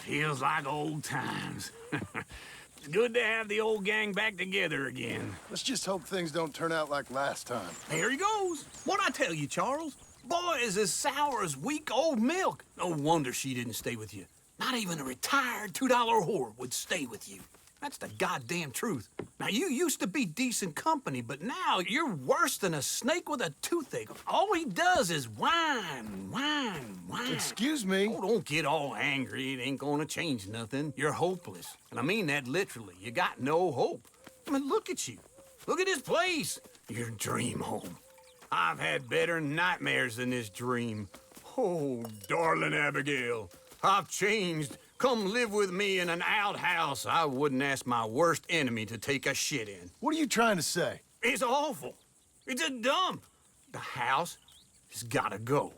Feels like old times. It's good to have the old gang back together again. Let's just hope things don't turn out like last time. There he goes. What'd I tell you, Charles? Boy is as sour as week-old milk. No wonder she didn't stay with you. Not even a retired $2 whore would stay with you. That's the goddamn truth. Now, you used to be decent company, but now you're worse than a snake with a toothache. All he does is whine, whine, whine. Excuse me? Oh, don't get all angry. It ain't gonna change nothing. You're hopeless. And I mean that literally. You got no hope. I mean, look at you. Look at this place. Your dream home. I've had better nightmares than this dream. Oh, darling Abigail, I've changed. Come live with me in an outhouse I wouldn't ask my worst enemy to take a shit in. What are you trying to say? It's awful. It's a dump. The house has gotta go.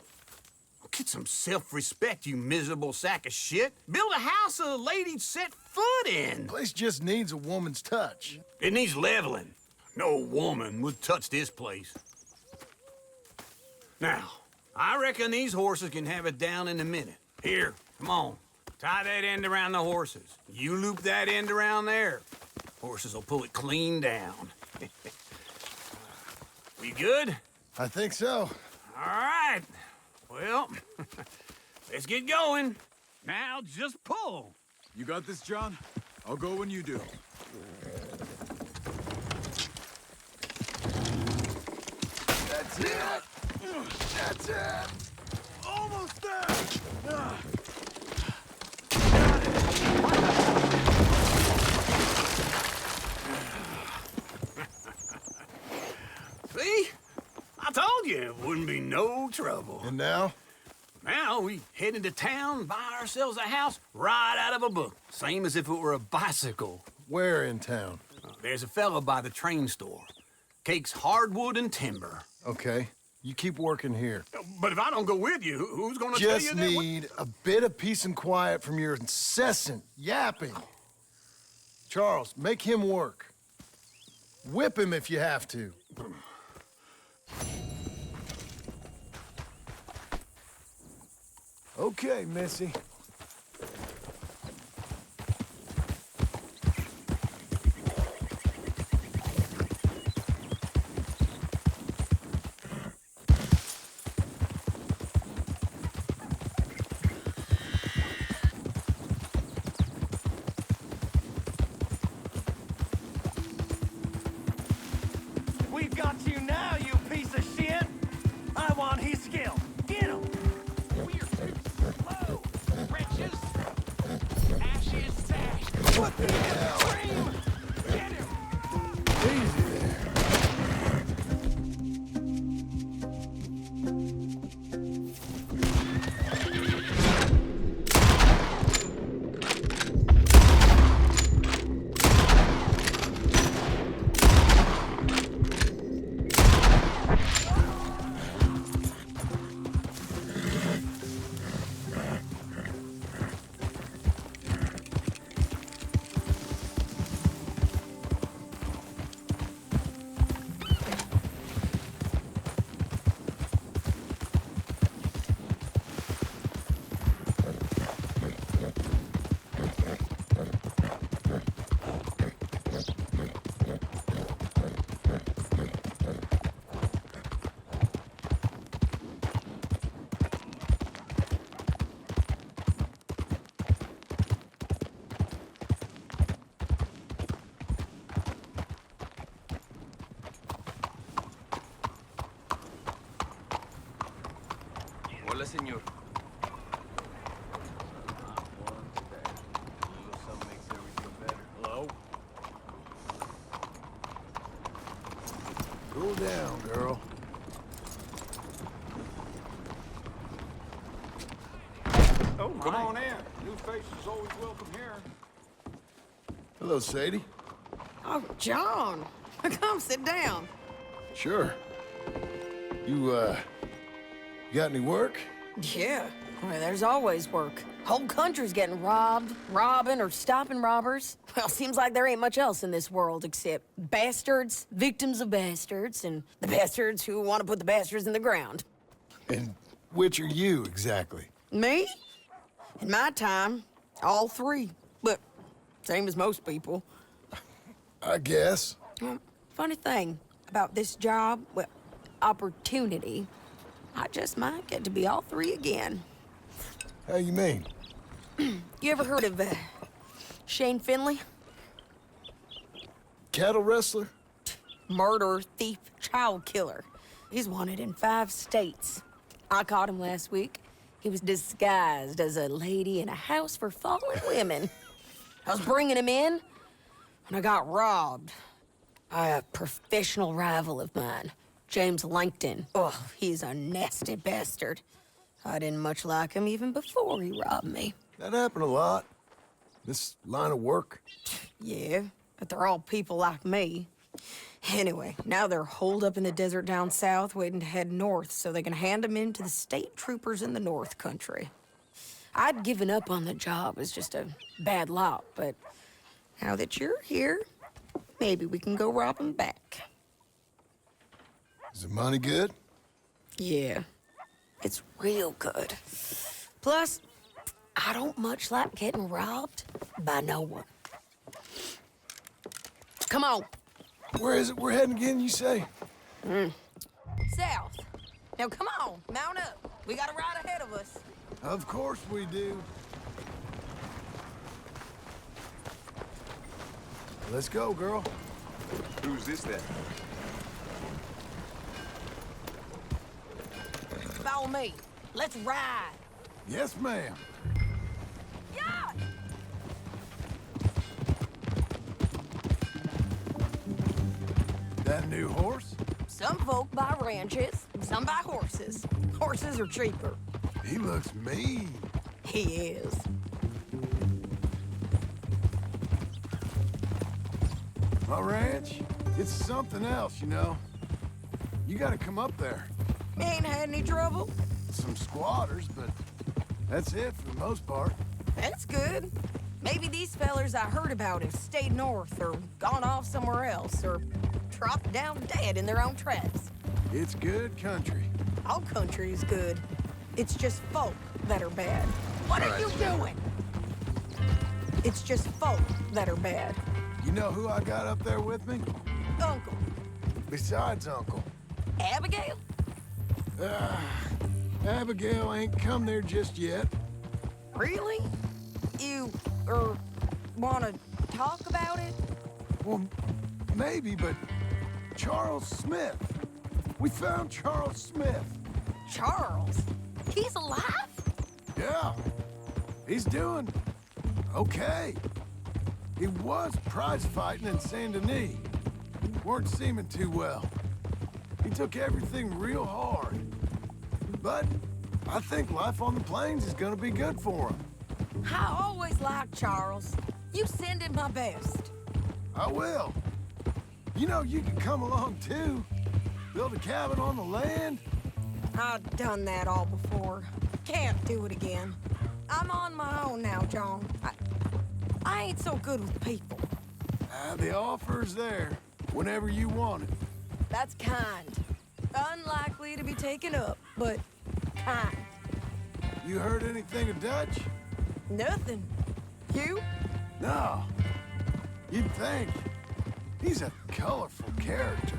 Get some self-respect, you miserable sack of shit. Build a house a lady'd set foot in. Place just needs a woman's touch. It needs leveling. No woman would touch this place. Now, I reckon these horses can have it down in a minute. Here, come on. Tie that end around the horses. You loop that end around there. Horses will pull it clean down. We good? I think so. All right. Well, let's get going. Now just pull. You got this, John? I'll go when you do. That's it! That's it! Almost there! See? I told you it wouldn't be no trouble. And now? Now we head into town, buy ourselves a house right out of a book. Same as if it were a bicycle. Where in town? There's a fella by the train store. Cakes hardwood and timber. Okay. You keep working here. But if I don't go with you, who's gonna tell you Just that? need a bit of peace and quiet from your incessant yapping. Charles, make him work. Whip him if you have to. Okay, Missy. We've got you now, you piece of shit! I want his skill. Get him! Low, wretches, ashes, sash. What the hell? Scream! Get him! Easy there. Hola, señor. Hello? Cool down, girl. Oh, Come on in. New faces always welcome here. Hello, Sadie. Oh, John. Come sit down. Sure. You got any work? Yeah. Well, there's always work. Whole country's getting robbed, robbing, or stopping robbers. Well, seems like there ain't much else in this world except bastards, victims of bastards, and the bastards who want to put the bastards in the ground. And which are you, exactly? Me? In my time, All three. But same as most people. I guess. Funny thing about this job, well, opportunity, I just might get to be all three again. How you mean? You ever heard of Shane Finley? Cattle wrestler? Murderer, thief, child killer. He's wanted in 5 states. I caught him last week. He was disguised as a lady in a house for fallen women. I was bringing him in, and I got robbed by a professional rival of mine, James Langton. Oh, he's a nasty bastard. I didn't much like him even before he robbed me. That happened a lot. This line of work. Yeah, but they're all people like me. Anyway, now they're holed up in the desert down south, waiting to head north so they can hand them in to the state troopers in the north country. I'd given up on the job as just a bad lot, but now that you're here, maybe we can go rob them back. Is the money good? Yeah, it's real good. Plus, I don't much like getting robbed by no one. Come on. Where is it we're heading again, you say? South. Now come on, mount up. We got a ride ahead of us. Of course we do. Let's go, girl. Who's this then? Follow me. Let's ride. Yes, ma'am. Yeah! That new horse? Some folk buy ranches, some buy horses. Horses are cheaper. He looks mean. He is. My ranch, it's something else, you know. You gotta come up there. Ain't had any trouble. Some squatters, but that's it for the most part. That's good. Maybe these fellers I heard about have stayed north or gone off somewhere else or dropped down dead in their own tracks. It's good country. All country is good. It's just folk that are bad. What are you doing? It's just folk that are bad. You know who I got up there with me? Uncle. Besides Uncle. Abigail? Abigail ain't come there just yet. Really? You, wanna talk about it? Well, maybe, but Charles Smith. We found Charles Smith. Charles? He's alive? Yeah. He's doing okay. He was prize fighting in Saint Denis. Weren't seeming too well. He took everything real hard. But I think life on the plains is gonna be good for him. I always liked Charles. You send him my best. I will. You know, you can come along too. Build a cabin on the land. I've done that all before. Can't do it again. I'm on my own now, John. I ain't so good with people. The offer's there whenever you want it. That's kind. Unlikely to be taken up, but kind. You heard anything of Dutch? Nothing. You? No. You'd think. He's a colorful character.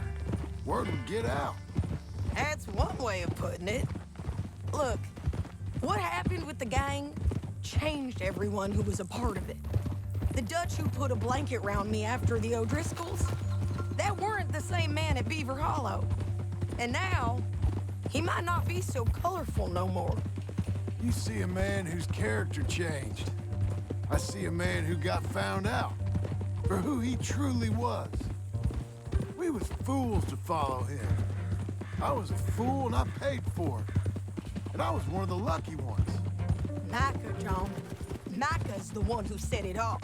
Word will get out. That's one way of putting it. Look, what happened with the gang changed everyone who was a part of it. The Dutch who put a blanket round me after the O'Driscolls, that weren't the same man at Beaver Hollow. And now, he might not be so colorful no more. You see a man whose character changed. I see a man who got found out for who he truly was. We was fools to follow him. I was a fool and I paid for it. And I was one of the lucky ones. Micah, John. Micah's the one who set it off.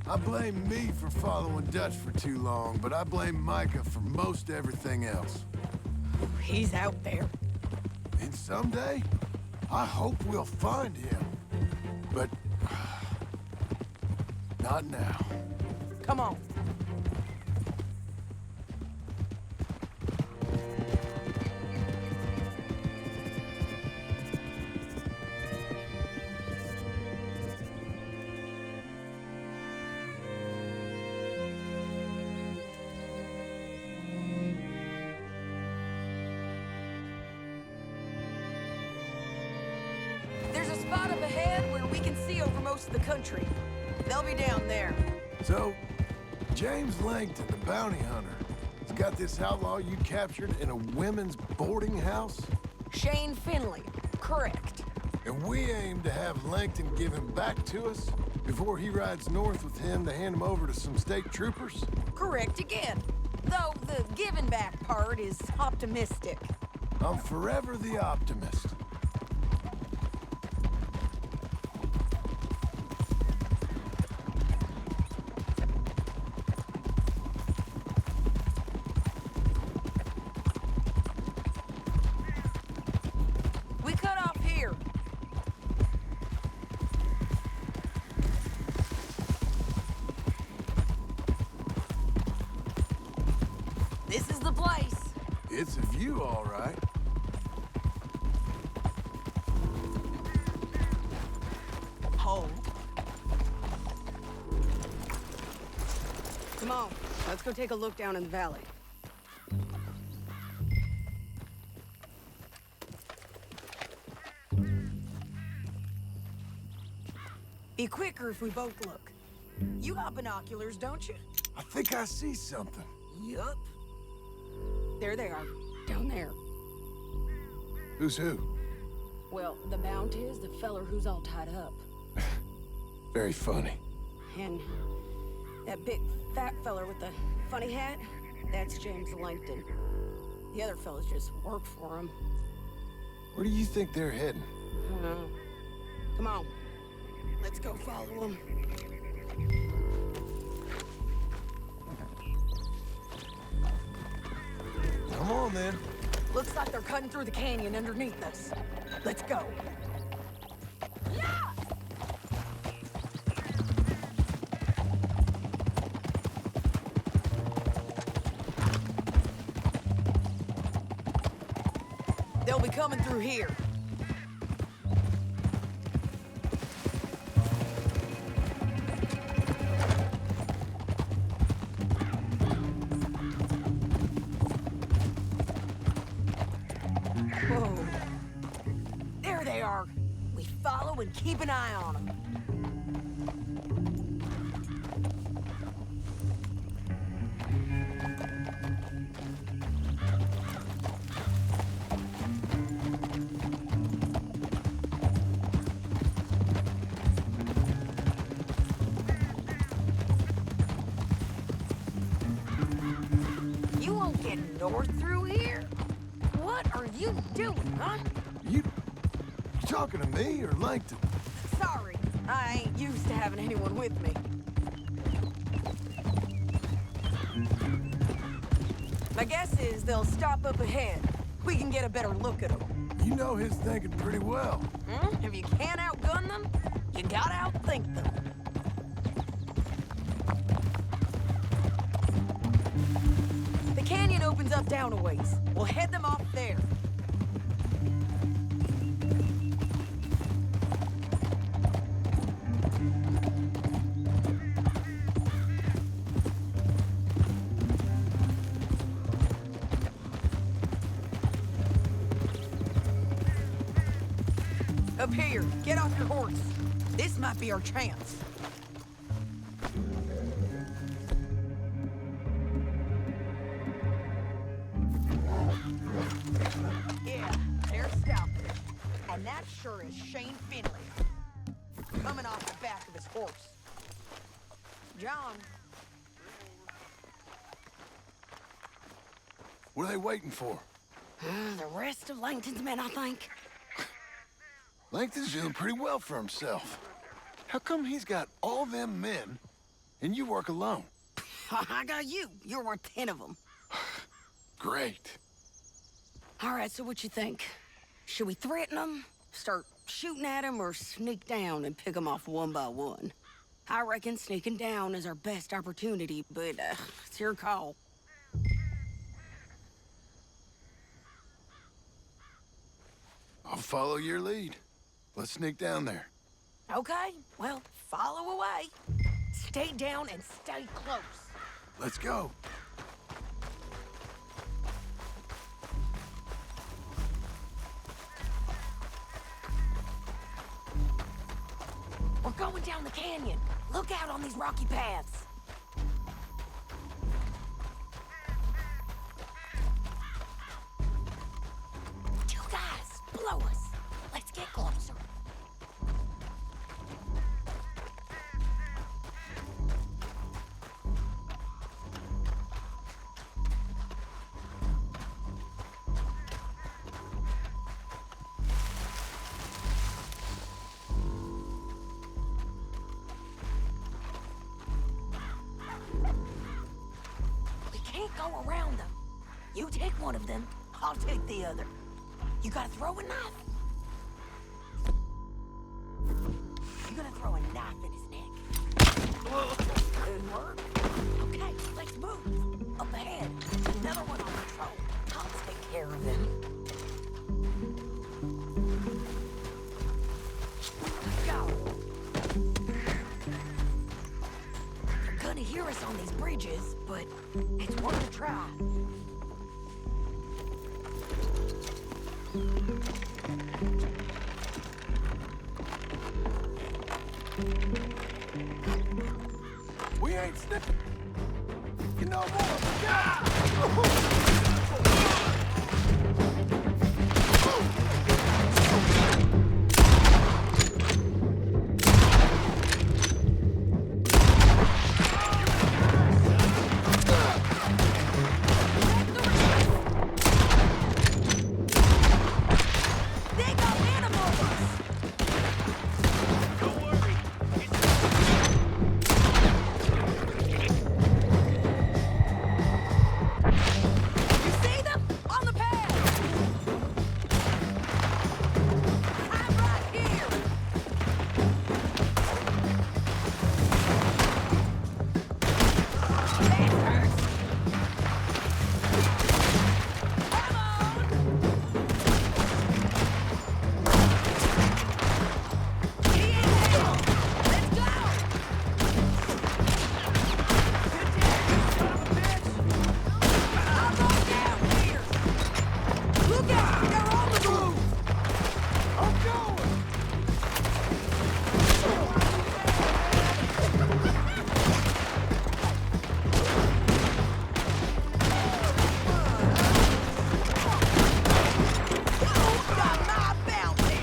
I blame me for following Dutch for too long, but I blame Micah for most everything else. He's out there. And someday, I hope we'll find him. But not now. Come on. spot up ahead where we can see over most of the country. They'll be down there. So, James Langton, the bounty hunter, has got this outlaw you captured in a women's boarding house? Shane Finley, correct. And we aim to have Langton give him back to us before he rides north with him to hand him over to some state troopers? Correct again. Though the giving back part is optimistic. I'm forever the optimist. We cut off here. This is the place. It's a view, all right. Hold. Come on, let's go take a look down in the valley. Be quicker if we both look. You got binoculars, don't you? I think I see something. Yup. There they are, down there. Who's who? Well, the Mount is the feller who's all tied up. Very funny. And that big fat feller with the funny hat, that's James Langton. The other fellas just work for him. Where do you think they're heading? Come on, let's go follow him. Come on, then. Looks like they're cutting through the canyon underneath us. Let's go. Yeah! They'll be coming through here. Whoa. There they are. We follow and keep an eye on them. You won't get north through here? What are you doing, huh? You talking to me or Langton? Sorry, I ain't used to having anyone with me. My guess is they'll stop up ahead. We can get a better look at them. You know his thinking pretty well. If you can't outgun them, you gotta outthink them. The canyon opens up down a ways. We'll head them off there. Up here, get off your horse. This might be our chance. Yeah, they're stopping. And that sure is Shane Finley. Coming off the back of his horse. John, What are they waiting for? the rest of Langton's men, I think. Langton's doing pretty well for himself. How come he's got all them men and you work alone? I got you. You're worth 10 of them. Great. All right, so what you think? Should we threaten them, start shooting at them, or sneak down and pick them off one by one? I reckon sneaking down is our best opportunity, but it's your call. I'll follow your lead. Let's sneak down there. Okay, well, follow away. Stay down and stay close. Let's go. headed down the canyon. Look out on these rocky paths. Two guys, below us. Let's get closer. We can't go around them. You take one of them, I'll take the other. You gotta throw a knife. You gotta throw a knife in his neck. Good work. Okay, let's move. Up ahead, another one on patrol. I'll take care of him. Let's go. They're gonna hear us on these bridges, but it's worth a try. We ain't sniffing. You know more. They got animals! Don't worry. You see them? On the path! I'm right here! That hurts! Come on! He ain't hell! Let's go! Good day, you son of a bitch! I'm going down here! Look out! They're on the move! I'm going. Got my bounty!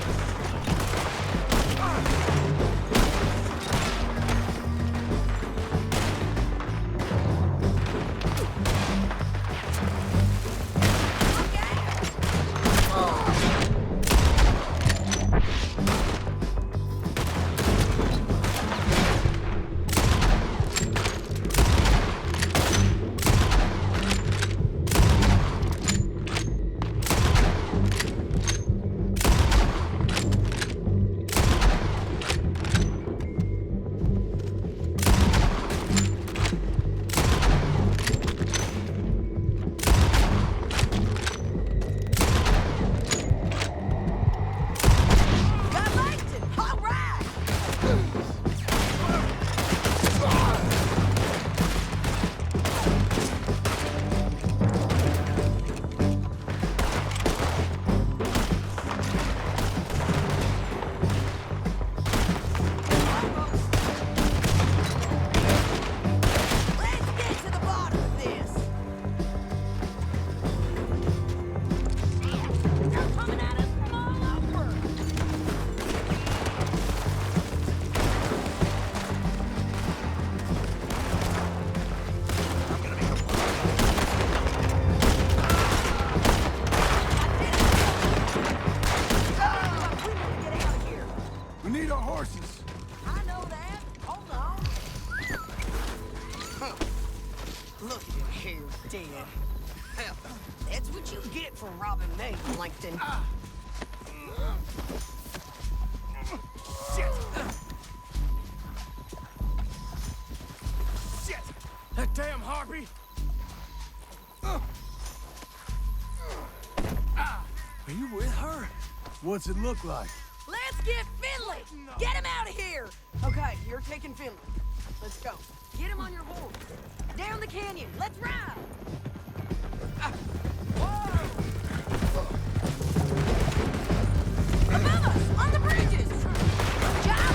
Got Langston! All right! Let's get to the bottom of this! They're coming at us from all over! We need to get out of here! We need our horses. I know that. Hold on. Look at him here, dead. Hell, that's what you get for robbing me, Plankton. Shit. Shit. That damn harpy. Are you with her? What's it look like? Let's get Finley! Get him out of here! Okay, you're taking Finley. Let's go. Get him on your horse. Down the canyon. Let's ride! Whoa! Above us! On the bridges! Job!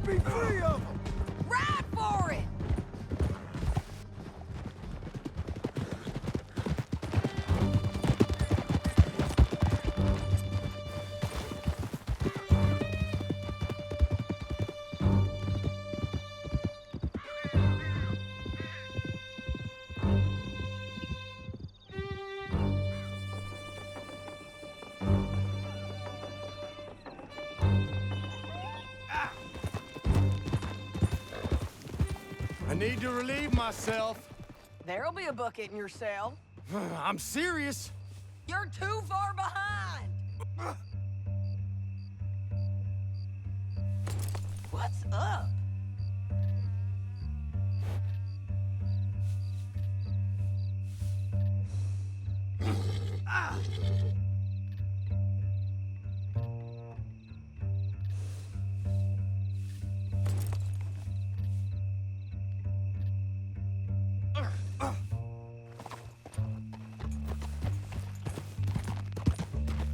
might be 3 of them. Ride for it! I need to relieve myself. There'll be a bucket in your cell. I'm serious. You're too far behind. What's up?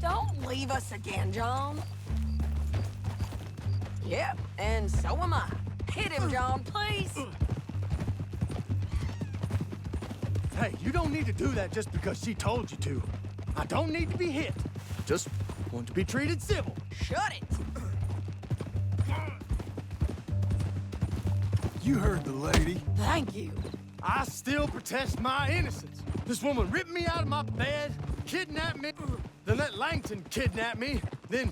Don't leave us again, John. Yep, and so am I. Hit him, John, please. Hey, you don't need to do that just because she told you to. I don't need to be hit. Just want to be treated civil. Shut it. You heard the lady. Thank you. I still protest my innocence. This woman ripped me out of my bed, kidnapped me, then let Langton kidnap me, then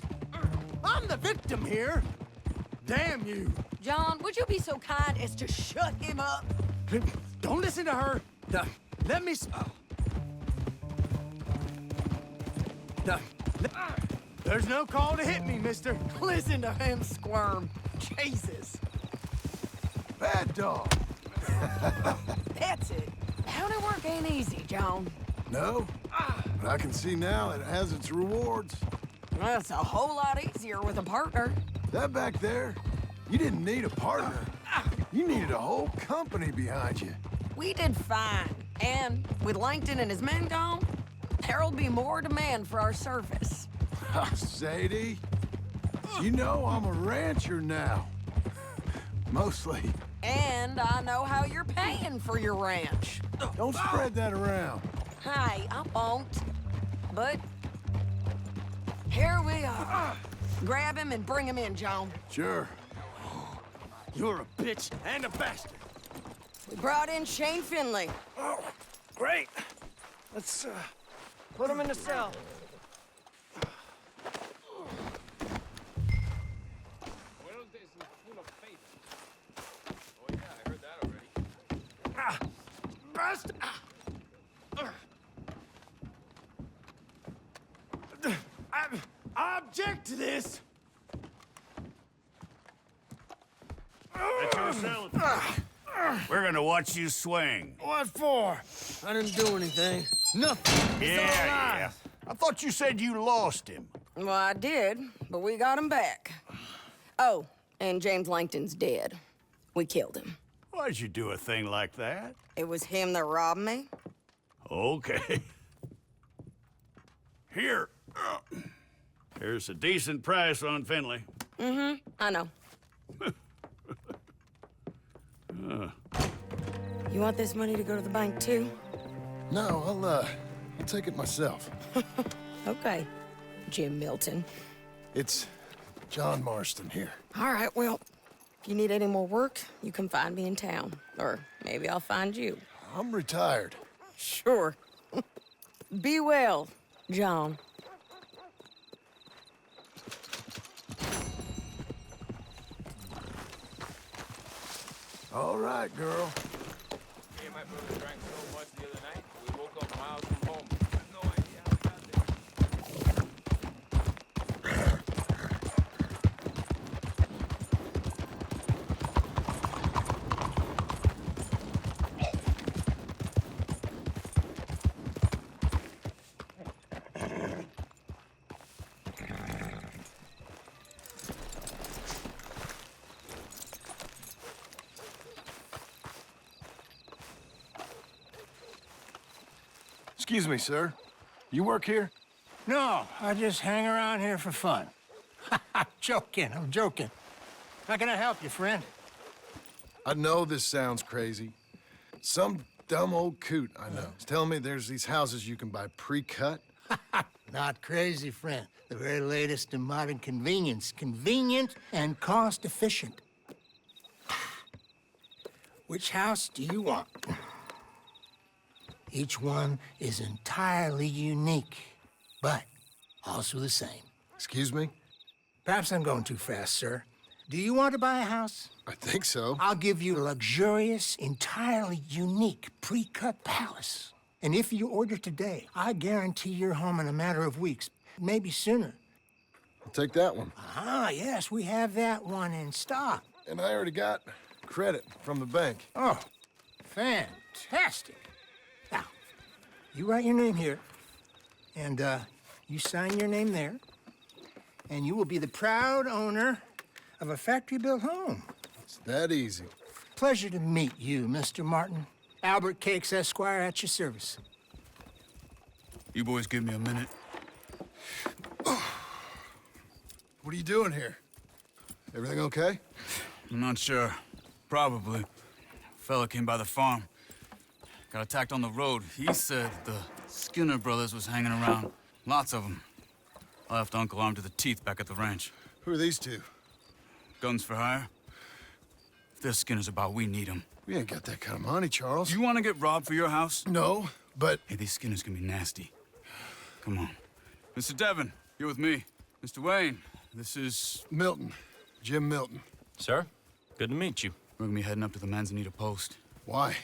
I'm the victim here. Damn you. John, would you be so kind as to shut him up? Don't listen to her. No, let me... No, there's no call to hit me, mister. Listen to him squirm. Jesus. Bad dog. That's it. County work ain't easy, John. No? But I can see now it has its rewards. Well, it's a whole lot easier with a partner. That back there, you didn't need a partner. You needed a whole company behind you. We did fine. And with Langton and his men gone, there'll be more demand for our service. Sadie, you know I'm a rancher now. Mostly. And I know how you're paying for your ranch. Don't spread that around. Hey, I won't. But here we are. Grab him and bring him in, John. Sure. You're a bitch and a bastard. We brought in Shane Finley. Oh, great. Let's, put him in the cell. Well, this is full of faith. Oh, yeah, I heard that already. Bastard! I object to this. Let yourself. We're gonna watch you swing. What for? I didn't do anything. Nothing. It's all Yeah. lies. I thought you said you lost him. Well, I did, but we got him back. Oh, and James Langton's dead. We killed him. Why'd you do a thing like that? It was him that robbed me. Okay. Here. Here's a decent price on Finley. I know. You want this money to go to the bank, too? No, I'll take it myself. Okay, Jim Milton. It's John Marston here. All right, well, if you need any more work, you can find me in town. Or maybe I'll find you. I'm retired. Sure. Be well, John. All right, girl. Me and my brother drank so much the other night, we woke up miles from home. I have no idea how we got there. Excuse me, sir. You work here? No, I just hang around here for fun. I'm joking. How can I help you, friend? I know this sounds crazy. Some dumb old coot I know is telling me there's these houses you can buy pre-cut. Not crazy, friend. The very latest in modern convenience. Convenient and cost-efficient. Which house do you want? Each one is entirely unique, but also the same. Excuse me? Perhaps I'm going too fast, sir. Do you want to buy a house? I think so. I'll give you a luxurious, entirely unique pre-cut palace. And if you order today, I guarantee you're home in a matter of weeks, maybe sooner. I'll take that one. Ah, yes, we have that one in stock. And I already got credit from the bank. Oh, fantastic. Now, you write your name here, and you sign your name there, and you will be the proud owner of a factory-built home. It's that easy. Pleasure to meet you, Mr. Martin. Albert Cakes, Esquire, at your service. You boys give me a minute. What are you doing here? Everything okay? I'm not sure. Probably. Fella came by the farm. Got attacked on the road. He said the Skinner brothers was hanging around. Lots of them. I left Uncle armed to the teeth back at the ranch. Who are these two? Guns for hire. If they're Skinner's about, we need them. We ain't got that kind of money, Charles. Do you want to get robbed for your house? No, but... Hey, these Skinners can be nasty. Come on. Mr. Devon, you're with me. Mr. Wayne, this is... Milton. Jim Milton. Sir, good to meet you. We're gonna be heading up to the Manzanita post. Why?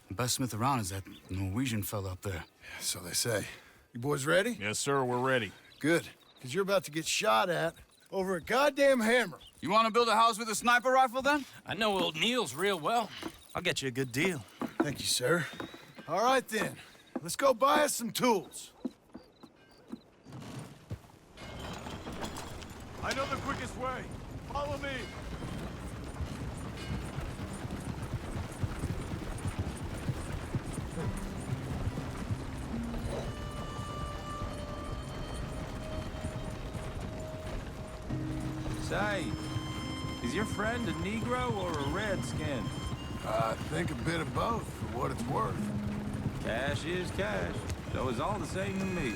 The best smith around is that Norwegian fella up there. So they say. You boys ready? Yes, sir, we're ready. Good. Because you're about to get shot at over a goddamn hammer. You want to build a house with a sniper rifle, then? I know old Niels real well. I'll get you a good deal. Thank you, sir. All right, then. Let's go buy us some tools. I know the quickest way. Follow me. Say, is your friend a Negro or a Redskin? I think a bit of both, for what it's worth. Cash is cash, so it's all the same to me.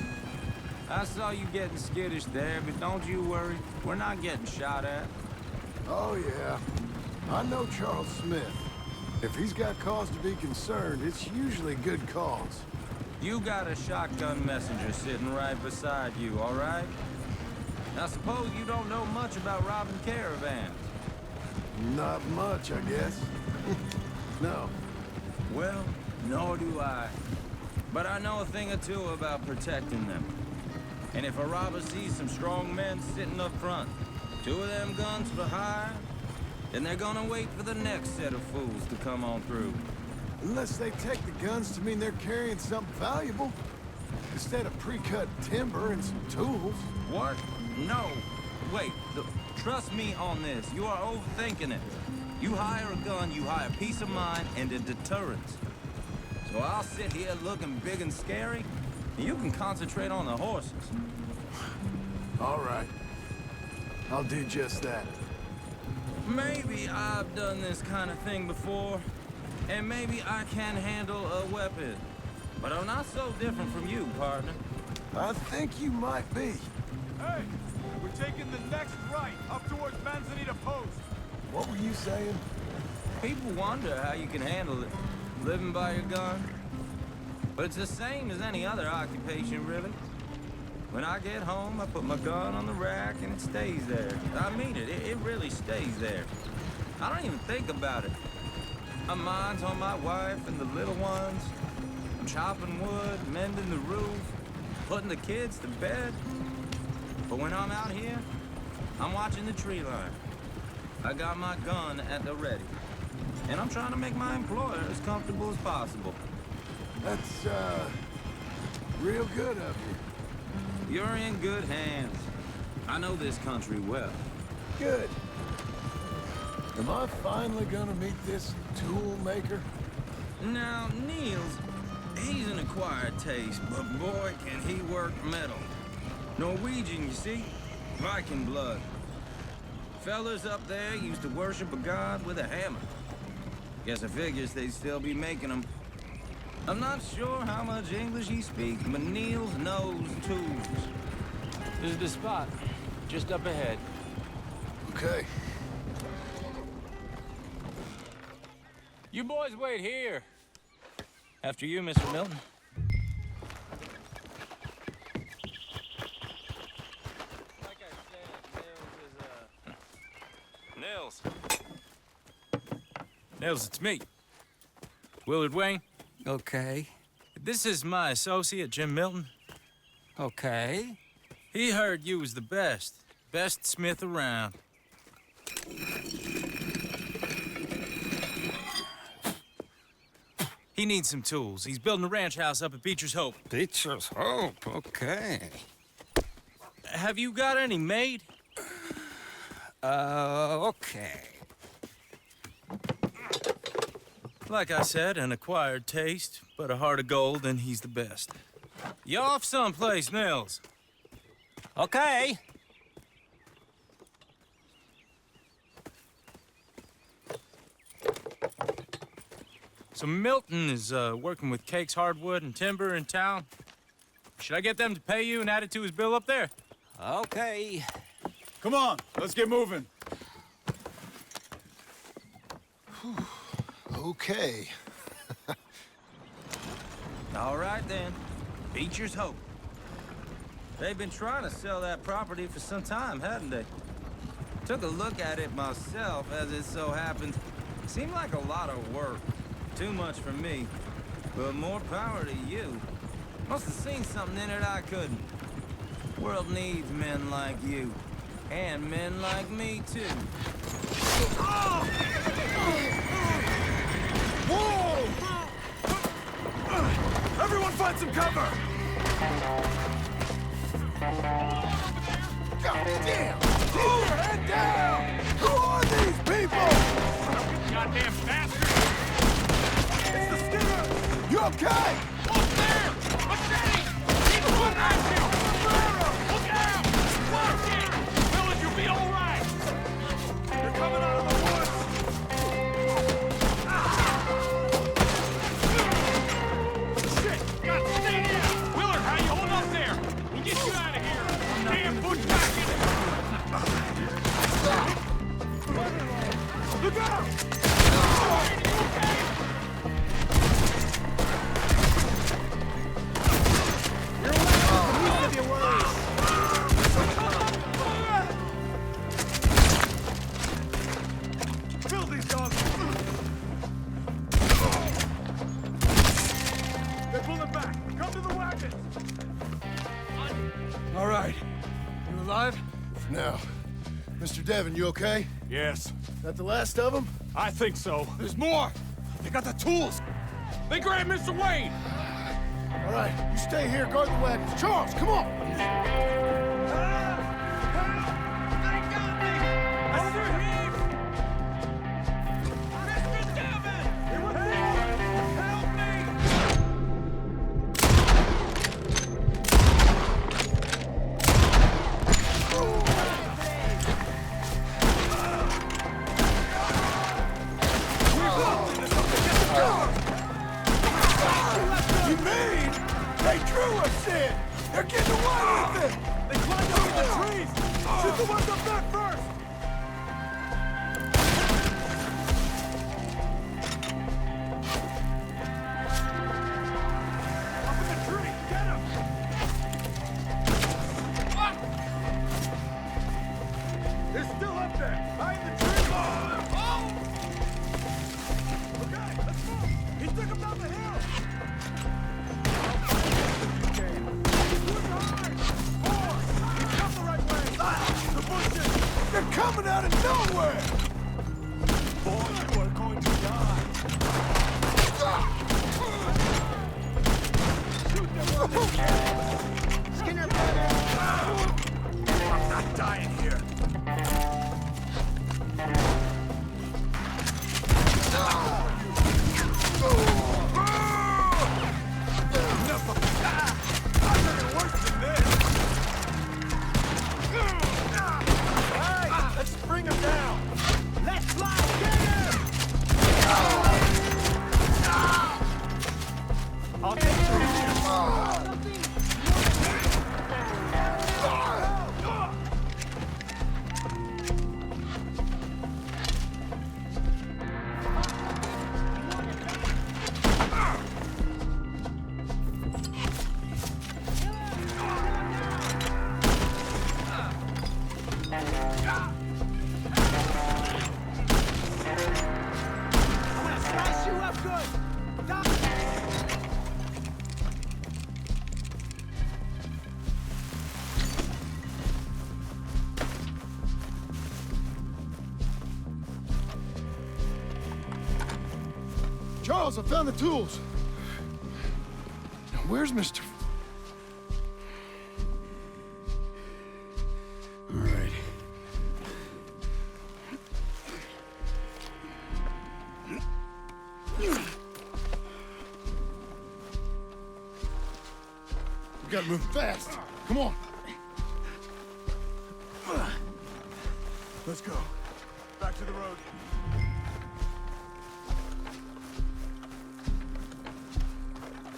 I saw you getting skittish there, but don't you worry. We're not getting shot at. Oh, yeah. I know Charles Smith. If he's got cause to be concerned, it's usually good cause. You got a shotgun messenger sitting right beside you, all right? Now suppose you don't know much about robbing caravans. Not much, I guess. No. Well, nor do I. But I know a thing or two about protecting them. And if a robber sees some strong men sitting up front, 2 of them guns for hire, then they're gonna wait for the next set of fools to come on through. Unless they take the guns to mean they're carrying something valuable. Instead of pre-cut timber and some tools. What? No. Wait, trust me on this. You are overthinking it. You hire a gun, you hire peace of mind and a deterrence. So I'll sit here looking big and scary, and you can concentrate on the horses. All right. I'll do just that. Maybe I've done this kind of thing before, and maybe I can handle a weapon. But I'm not so different from you, partner. I think you might be. Hey, we're taking the next right up towards Manzanita Post. What were you saying? People wonder how you can handle it, living by your gun. But it's the same as any other occupation, really. When I get home, I put my gun on the rack and it stays there. I mean it, it really stays there. I don't even think about it. My mind's on my wife and the little ones. I'm chopping wood, mending the roof, putting the kids to bed. But when I'm out here, I'm watching the tree line. I got my gun at the ready. And I'm trying to make my employer as comfortable as possible. That's, real good of you. You're in good hands. I know this country well. Good. Am I finally gonna meet this tool maker? Now, Niels, he's an acquired taste, but boy, can he work metal. Norwegian, you see? Viking blood. fellas up there used to worship a god with a hammer. Guess I figures they'd still be making them. I'm not sure how much English he speaks, but Niels knows tools. This is the spot, just up ahead. Okay. You boys wait here. After you, Mr. Milton. Like I said, Nils. Nils, it's me. Willard Wayne. Okay. This is my associate, Jim Milton. Okay. He heard you was the best smith around. He needs some tools. He's building a ranch house up at Beecher's Hope. Beecher's Hope, okay. Have you got any made? Okay. Like I said, an acquired taste, but a heart of gold, and he's the best. You off someplace, Nils? Okay. So Milton is working with Cakes Hardwood and Timber in town. Should I get them to pay you and add it to his bill up there? Okay. Come on, let's get moving. Okay. All right, then. Beecher's Hope. They've been trying to sell that property for some time, hadn't they? Took a look at it myself, as it so happens. Seemed like a lot of work. Too much for me. But more power to you. Must have seen something in it I couldn't. World needs men like you. And men like me, too. Whoa! Everyone find some cover! God damn! Keep your head down! Who are these people? Goddamn bastard! It's the Skinner! You okay? Up there! Machete! Keep the foot right here! Look out! Watch it! Village, you'll be all right! They're coming out of the woods! Shit! God, stay down! Willard, how you hold up there? We'll get you out of here! Damn bushwhack in it! Look out! Kill these dogs! They're pulling back! Come to the wagons! All right. You alive? For now. Mr. Devon, you okay? Yes, That the last of them? I think so. There's more! They got the tools! They grabbed Mr. Wayne! All right, you stay here, guard the wagons. Charles, come on! You mean they drew us in? They're getting away with it! They climbed up in the trees! Shoot the ones up there first! Up in the tree! Get him! They're still up there! Behind the tree! Okay, let's move! He took him down the hill! The bushes! Charles, I found the tools. Now, where's Mr. All right. We gotta move fast. Come on. Let's go. Back to the road.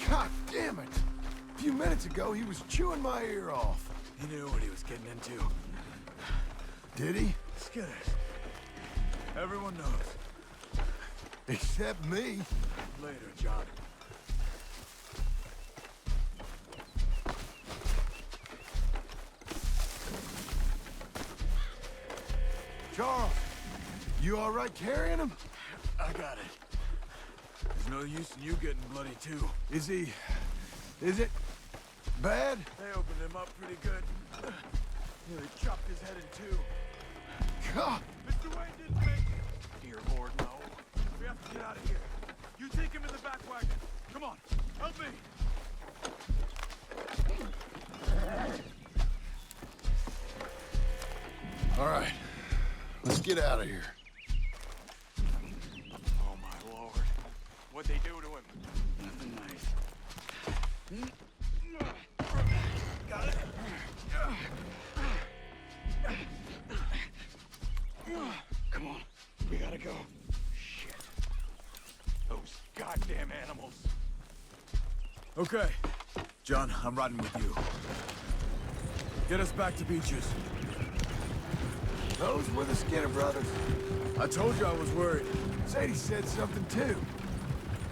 God damn it! A few minutes ago, he was chewing my ear off. He knew what he was getting into. Did he? Skinner. Everyone knows. Except me. Later, John. Charles, you all right carrying him? I got it. There's no use in you getting bloody, too. Is it bad? They opened him up pretty good. Nearly chopped his head in two. God, Mr. Wayne didn't make it. Dear Lord, no. We have to get out of here. You take him in the back wagon. Come on, help me. all right. Let's get out of here. Oh, my Lord. What'd they do to him? Nothing nice. Got it. Come on, we gotta go. Shit. Those goddamn animals. Okay. John, I'm riding with you. Get us back to Beaches. Those were the Skinner brothers. I told you I was worried. Sadie said something too.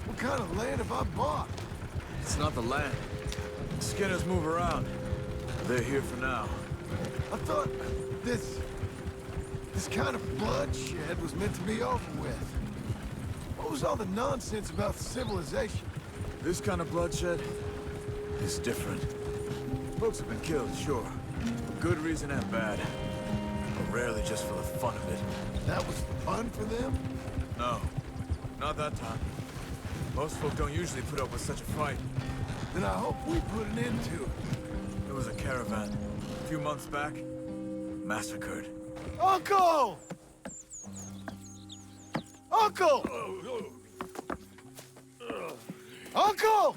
What kind of land have I bought? It's not the land. Skinners move around. They're here for now. I thought this kind of bloodshed was meant to be over with. What was all the nonsense about civilization? This kind of bloodshed is different. Folks have been killed, sure. For good reason and bad. But rarely just for the fun of it. That was fun for them? No, not that time. Most folk don't usually put up with such a fight. Then I hope we put an end to it. There was a caravan a few months back, massacred. Uncle! Uncle! Uncle!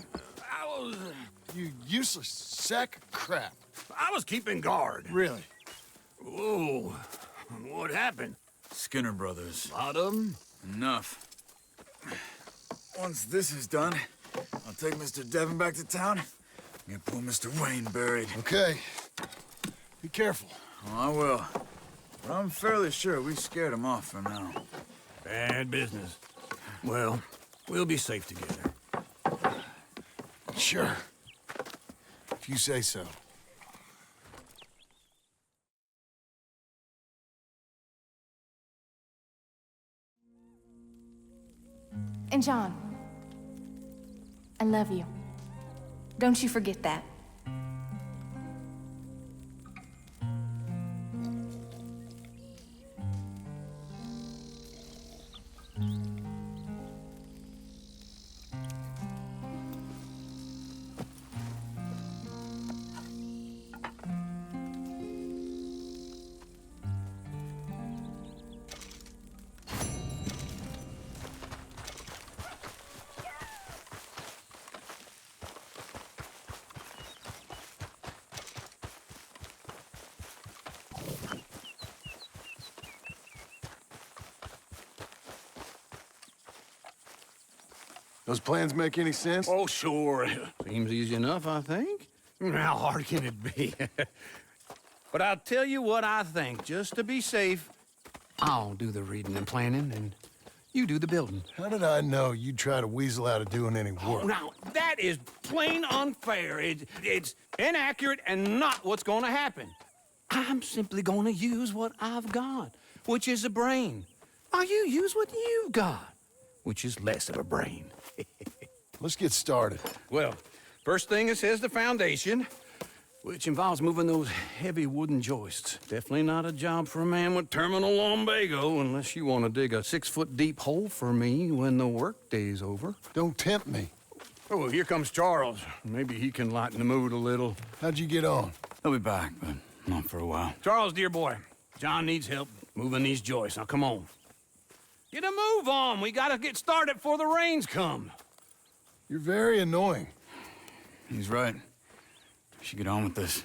You useless sack of crap. I was keeping guard. Really? Whoa. What happened? Skinner brothers. Lot of them? Enough. Once this is done, I'll take Mr. Devon back to town. Get poor Mr. Wayne buried. Okay. Be careful. Oh, I will. But I'm fairly sure we scared him off for now. Bad business. Well, we'll be safe together. Sure. If you say so. And John, I love you. Don't you forget that. Those plans make any sense? Oh, sure. Seems easy enough, I think. How hard can it be? But I'll tell you what I think, just to be safe. I'll do the reading and planning, and you do the building. How did I know you'd try to weasel out of doing any work? Now, that is plain unfair. It's inaccurate and not what's going to happen. I'm simply going to use what I've got, which is a brain. Now, you use what you've got, which is less of a brain. Let's get started. Well, first thing it says the foundation. which involves moving those heavy wooden joists. Definitely not a job for a man with terminal lumbago, unless you want to dig a 6-foot deep hole for me when the workday's over. Don't tempt me. Oh, here comes Charles. Maybe he can lighten the mood a little. How'd you get on? He'll be back, but not for a while. Charles, dear boy, John needs help moving these joists. Now, come on. Get a move on. We gotta get started before the rains come. You're very annoying. He's right. We should get on with this.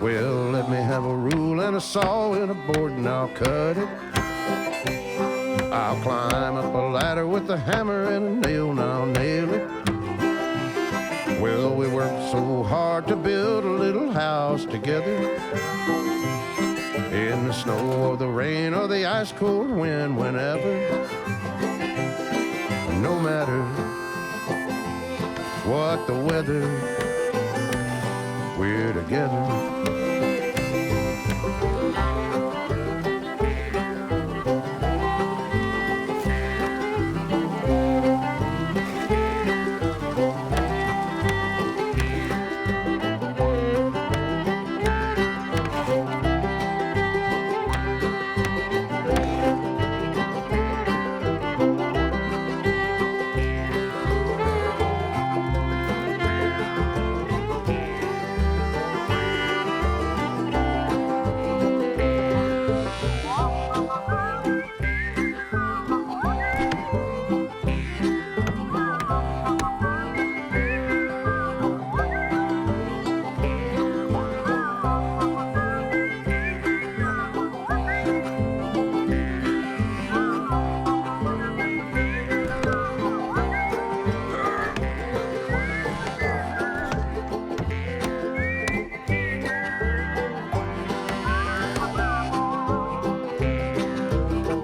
Well, let me have a rule and a saw and a board and I'll cut it. I'll climb up a ladder with a hammer and a nail and I'll nail it. Well, we worked so hard to build a little house together. In the snow or the rain or the ice cold wind, whenever. No matter what the weather, we're together.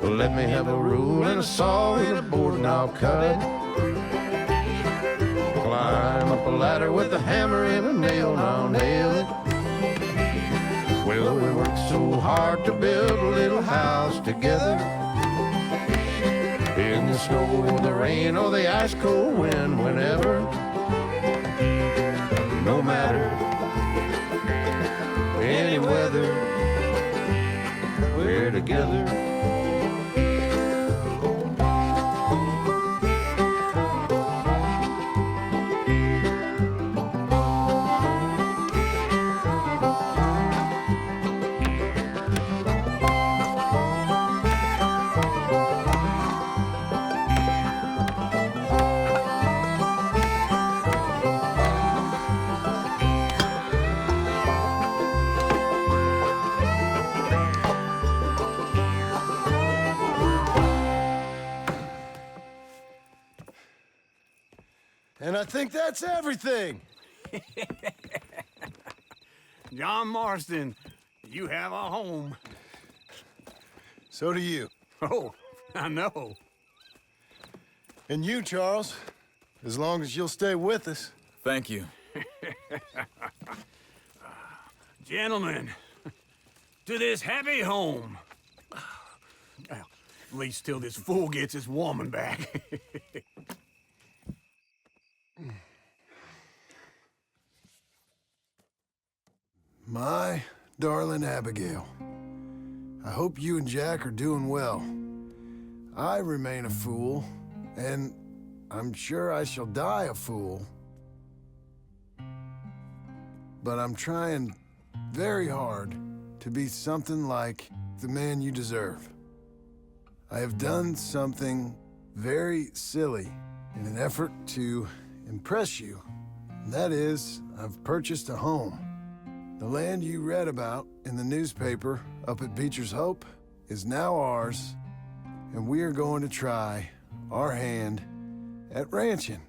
Let me have a rule and a saw and a board and I'll cut. Climb up a ladder with a hammer and a nail and I'll nail it. Well, we worked so hard to build a little house together. In the snow or the rain or the ice cold wind, whenever. No matter any weather, we're together. And I think that's everything. John Marston, you have a home. So do you. Oh, I know. And you, Charles, as long as you'll stay with us. Thank you. Gentlemen, to this happy home. Well, at least till this fool gets his woman back. My darling Abigail, I hope you and Jack are doing well. I remain a fool, And I'm sure I shall die a fool. But I'm trying very hard to be something like the man you deserve. I have done something very silly in an effort to impress you. And that is, I've purchased a home. The land you read about in the newspaper up at Beecher's Hope is now ours, and we are going to try our hand at ranching.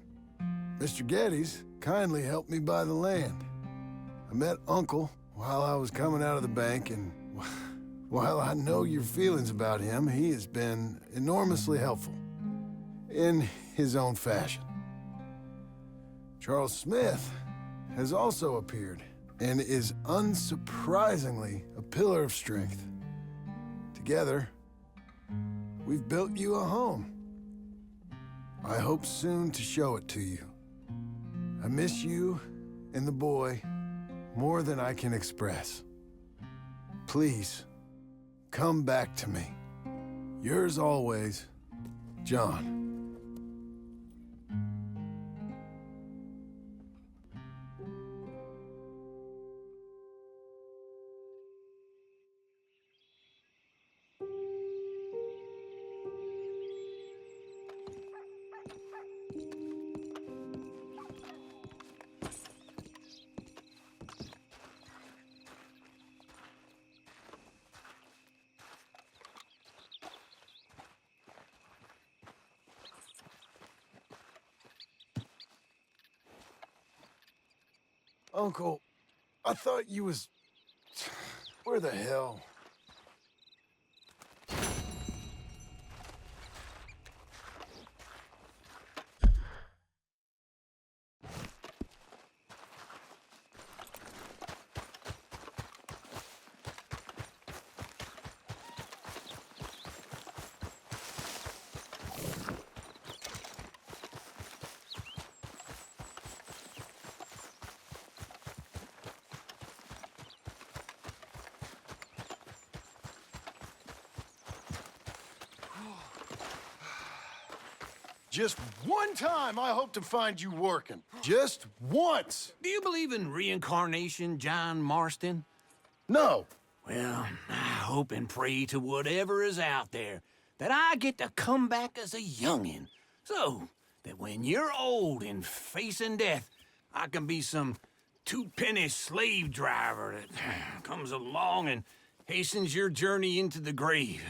Mr. Geddes kindly helped me buy the land. I met Uncle while I was coming out of the bank, and while I know your feelings about him, he has been enormously helpful in his own fashion. Charles Smith has also appeared and is unsurprisingly a pillar of strength. Together, we've built you a home. I hope soon to show it to you. I miss you and the boy more than I can express. Please, come back to me. Yours always, John. Uncle, I thought you was... Where the hell? Just one time I hope to find you working. Just once. Do you believe in reincarnation, John Marston? No. Well, I hope and pray to whatever is out there that I get to come back as a youngin', so that when you're old and facing death, I can be some two-penny slave driver that comes along and hastens your journey into the grave.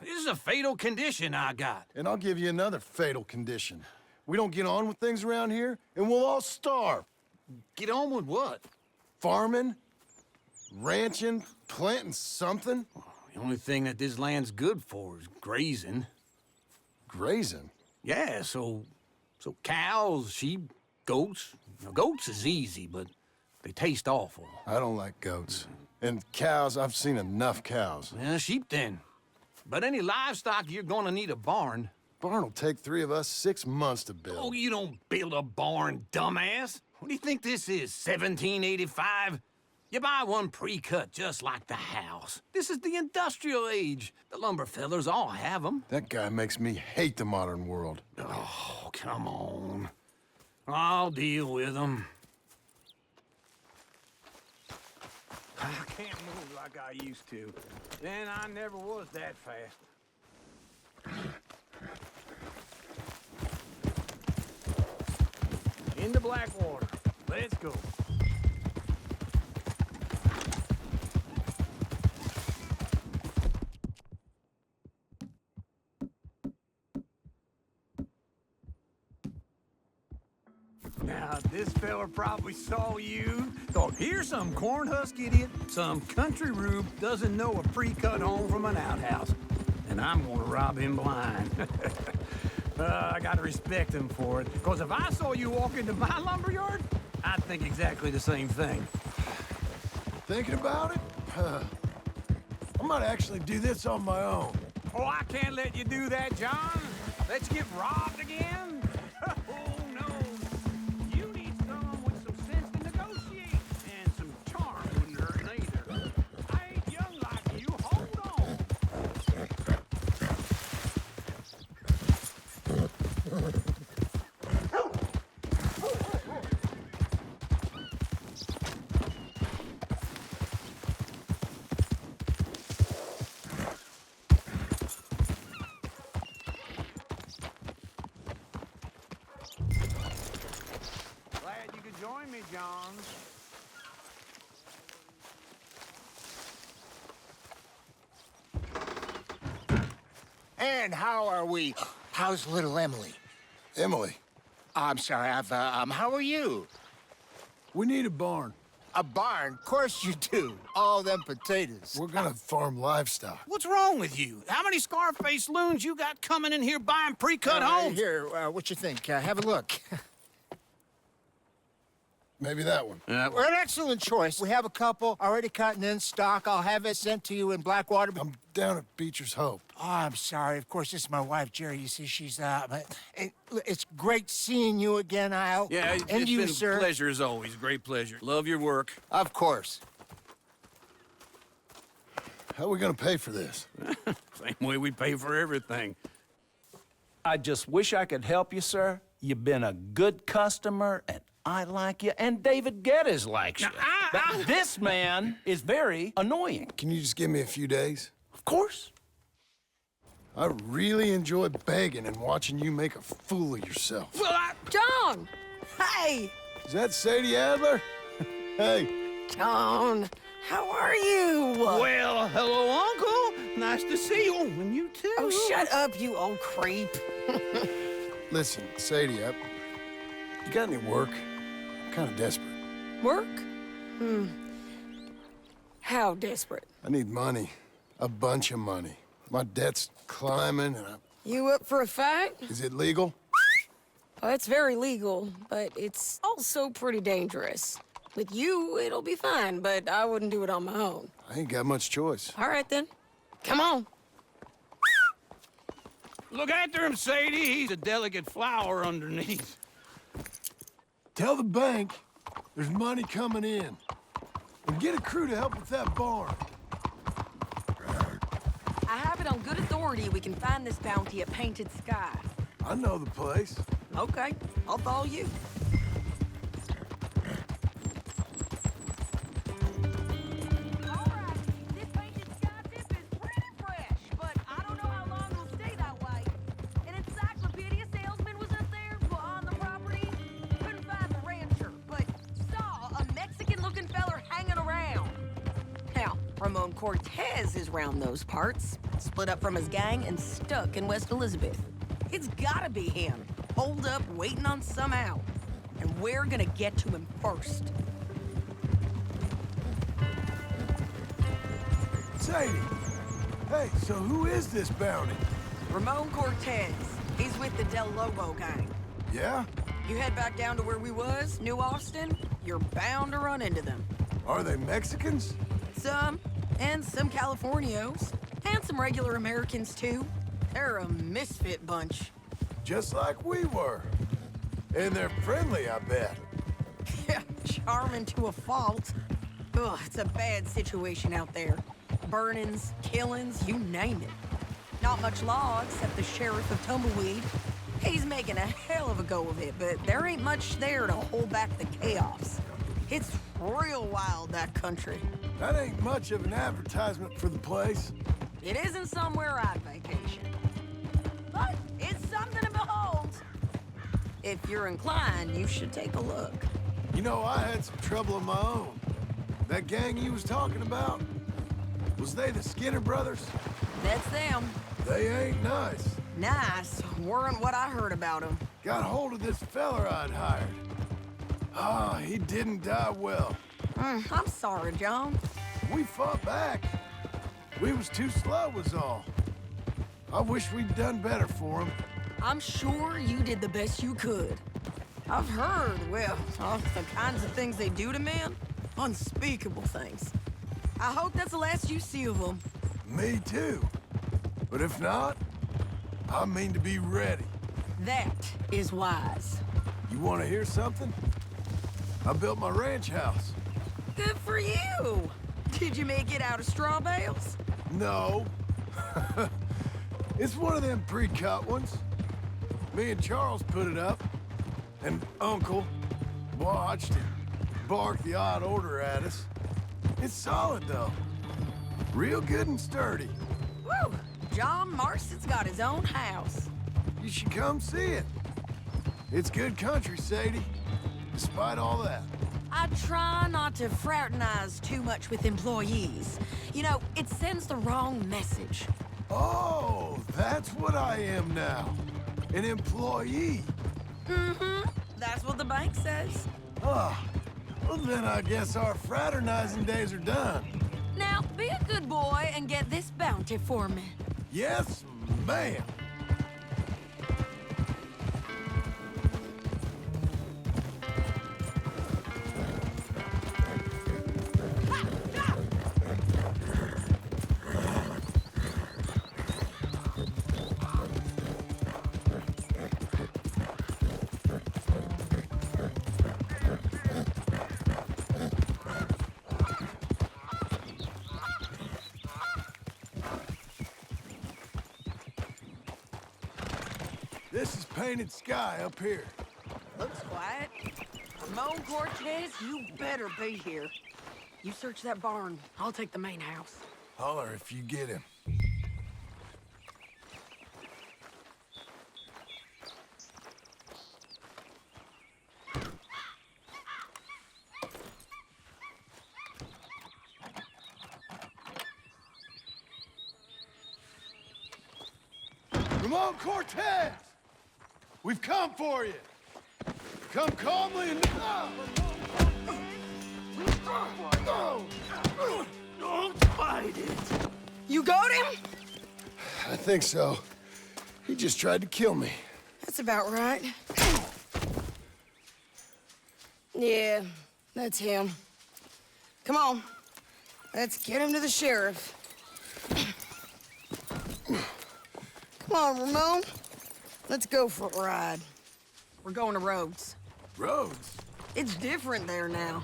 This is a fatal condition I got. And I'll give you another fatal condition. We don't get on with things around here, and we'll all starve. Get on with what? Farming, ranching, planting something. The only thing that this land's good for is grazing. Grazing? Yeah, so cows, sheep, goats. Now, goats is easy, but they taste awful. I don't like goats. And cows, I've seen enough cows. Yeah, sheep then. But any livestock, you're gonna need a barn. Barn will take 3 of us 6 months to build. Oh, you don't build a barn, dumbass. What do you think this is, 1785? You buy one pre-cut just like the house. This is the industrial age. The lumber fellers all have them. That guy makes me hate the modern world. Oh, come on. I'll deal with them. I can't move like I used to. Then I never was that fast. Into Blackwater. Let's go. Now, this fella probably saw you, thought, here's some corn-husk idiot, some country rube doesn't know a pre-cut home from an outhouse. And I'm gonna rob him blind. I gotta respect him for it, because if I saw you walk into my lumberyard, I'd think exactly the same thing. Thinking about it? I might actually do this on my own. Oh, I can't let you do that, John. Let's get robbed again? Oh, no. You need someone with some sense to negotiate, and some charm wouldn't hurt neither. I ain't young like you. Hold on. And how are we? How's little Emily? Emily, I'm sorry, how are you? we need a barn. A barn? Of course you do. All them potatoes. We're gonna farm livestock. What's wrong with you? How many Scarface loons you got coming in here buying pre-cut homes? Here, what you think? Have a look. Maybe that one. Well, an excellent choice. We have a couple already cut and in stock. I'll have it sent to you in Blackwater. I'm down at Beecher's Hope. Oh, I'm sorry. Of course, this is my wife, Jerry. You see, she's but it's great seeing you again, Al. Yeah, and it's you, been sir. a pleasure as always. Great pleasure. Love your work. Of course. How are we gonna pay for this? Same way we pay for everything. I just wish I could help you, sir. You've been a good customer, and I like you, and David Geddes likes you. But this man is very annoying. Can you just give me a few days? Of course. I really enjoy begging and watching you make a fool of yourself. Well, John! Hey! Is that Sadie Adler? Hey. John, how are you? well, hello, Uncle. Nice to see you. And you too. Oh, shut up, you old creep. Listen, Sadie, you got any work? I'm kind of desperate. Work? How desperate? I need money. A bunch of money. My debt's climbing, and You up for a fight? Is it legal? Well, it's very legal, but it's also pretty dangerous. With you, it'll be fine, but I wouldn't do it on my own. I ain't got much choice. All right, then. Come on. Look after him, Sadie. He's a delicate flower underneath. Tell the bank there's money coming in. And get a crew to help with that barn. I have it on good authority we can find this bounty at Painted Sky. I know the place. Okay, I'll follow you. Ramon Cortez is round those parts. Split up from his gang and stuck in West Elizabeth. It's gotta be him. Holed up, waiting on some out. And we're gonna get to him first. Sadie! Hey, so who is this bounty? Ramon Cortez. He's with the Del Lobo gang. Yeah? You head back down to where we was, New Austin, you're bound to run into them. Are they Mexicans? Some, and some Californios, and some regular Americans, too. They're a misfit bunch. Just like we were. And they're friendly, I bet. Yeah, charming to a fault. Ugh, it's a bad situation out there. Burnings, killings, you name it. Not much law except the sheriff of Tumbleweed. He's making a hell of a go of it, but there ain't much there to hold back the chaos. It's real wild, that country. That ain't much of an advertisement for the place. It isn't somewhere I'd vacation. But it's something to behold. If you're inclined, you should take a look. You know, I had some trouble of my own. That gang you was talking about, was they the Skinner brothers? That's them. They ain't nice. Nice. Weren't what I heard about them. Got hold of this feller I'd hired. Ah, he didn't die well. I'm sorry, John. We fought back. We was too slow was all. I wish we'd done better for him. I'm sure you did the best you could. I've heard, well, the kinds of things they do to men. Unspeakable things. I hope that's the last you see of them. Me too. But if not, I mean to be ready. That is wise. You want to hear something? I built my ranch house. Good for you. Did you make it out of straw bales? No. It's one of them pre-cut ones. Me and Charles put it up, and Uncle watched it bark the odd order at us. It's solid, though. Real good and sturdy. Woo! John Marston's got his own house. You should come see it. It's good country, Sadie, despite all that. I try not to fraternize too much with employees. You know, it sends the wrong message. Oh, that's what I am now. An employee. Mm-hmm. That's what the bank says. Ah, well then I guess our fraternizing days are done. Now, be a good boy and get this bounty for me. Yes, ma'am. This is Painted Sky up here. Looks quiet. Ramon Cortez, you better be here. You search that barn. I'll take the main house. Holler if you get him. Ramon Cortez! We've come for you! Come calmly and... Don't fight it! You got him? I think so. He just tried to kill me. That's about right. Yeah, that's him. Come on. Let's get him to the sheriff. Come on, Ramon. Let's go for a ride. We're going to Rhodes. Rhodes? It's different there now.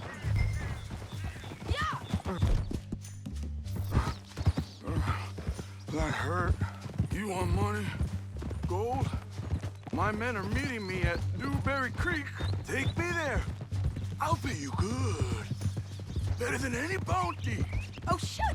That hurt. You want money? Gold? My men are meeting me at Newberry Creek. Take me there. I'll pay you good. Better than any bounty. Oh, shut